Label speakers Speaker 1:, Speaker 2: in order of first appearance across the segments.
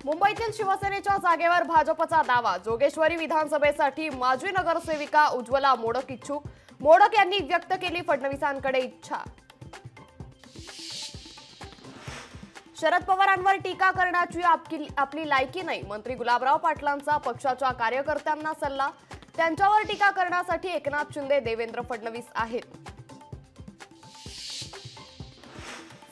Speaker 1: मुंबईतील शिवसेनेच्या जागेवर भाजपचा दावा। जोगेश्वरी विधानसभेसाठी माजी नगरसेविका उज्ज्वला मोडक इच्छुक। मोडक यांनी व्यक्त केली फडणवीसांकडे इच्छा। शरद पवारांवर टीका करण्याची आपली लायकी नाही। मंत्री गुलाबराव पाटलांचा पक्षाच्या कार्यकर्त्यांना सल्ला। त्यांच्यावर टीका करण्यासाठी एकनाथ शिंदे, देवेंद्र फडणवीस आहेत।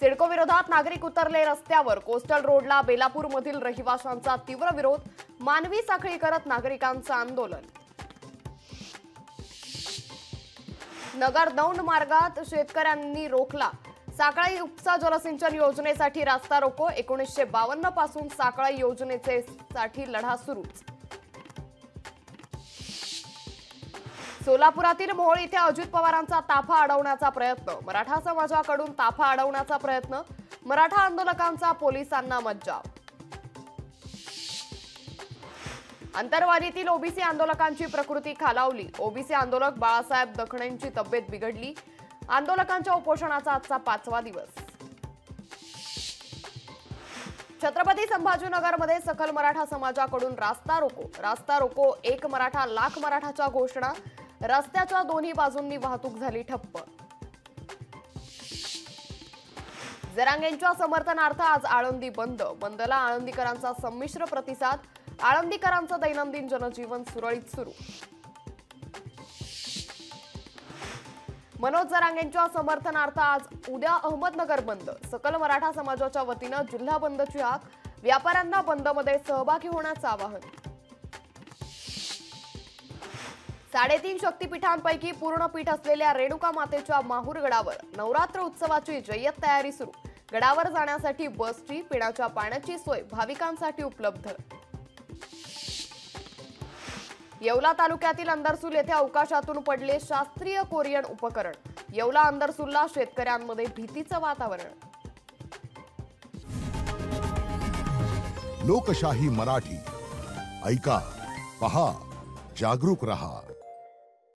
Speaker 1: सिडको विरोधात नागरिक उतरले रस्त्यावर। कोस्टल रोडला बेलापूरमधील रहिवाशांचा तीव्र विरोध। मानवी साखळी करत नागरिकांचं आंदोलन। नगर दौंड मार्गात शेतकऱ्यांनी रोखला। साकळाई उपसा जलसिंचन योजनेसाठी रास्ता रोको। 1952 पासून साकळाई योजनेसाठी लढा सुरूच। सोलापुरातील मोहोळ इथे अजित पवारांचा ताफा अडवण्याचा प्रयत्न। मराठा समाजाकडून ताफा अडवण्याचा प्रयत्न। मराठा आंदोलकांचा पोलिसांना मज्जाव। अंतरवालीतील ओबीसी आंदोलकांची प्रकृती खालावली। ओबीसी आंदोलक बाळासाहेब दखणेंची तब्येत बिघडली। आंदोलकांच्या उपोषणाचा आजचा 5वा दिवस। छत्रपती संभाजीनगरमध्ये सकल मराठा समाजाकडून रास्ता रोको। रास्ता रोको एक मराठा लाख मराठाच्या घोषणा। रस्त्याच्या दोन्ही बाजूंनी वाहतूक झाली ठप्प। जरांगेंच्या समर्थनार्थ आज आळंदी बंद। बंदला आळंदीकरांचा संमिश्र प्रतिसाद। आळंदीकरांचं दैनंदिन जनजीवन सुरळीत सुरू। मनोज जरांगेंच्या समर्थनार्थ आज उद्या अहमदनगर बंद। सकल मराठा समाजाच्या वतीनं जिल्हा बंदची हाक। व्यापाऱ्यांना बंदमध्ये सहभागी होण्याचं आवाहन। 3.5 शक्तीपीठांपैकी पूर्ण पीठ असलेल्या रेणुका मातेच्या माहूर गडावर नवरात्र उत्सवाची जय्यत तयारी सुरू। गडावर जाण्यासाठी बसची, पिण्याच्या पाण्याची सोय भाविकांसाठी उपलब्ध। येवला तालुक्यातील अंदरसूल येथे अवकाशातून पडले शास्त्रीय कोरियन उपकरण। येवला अंदरसूलला शेतकऱ्यांमध्ये भीतीचं वातावरण।
Speaker 2: लोकशाही मराठी ऐका, पहा, जागरूक रहा।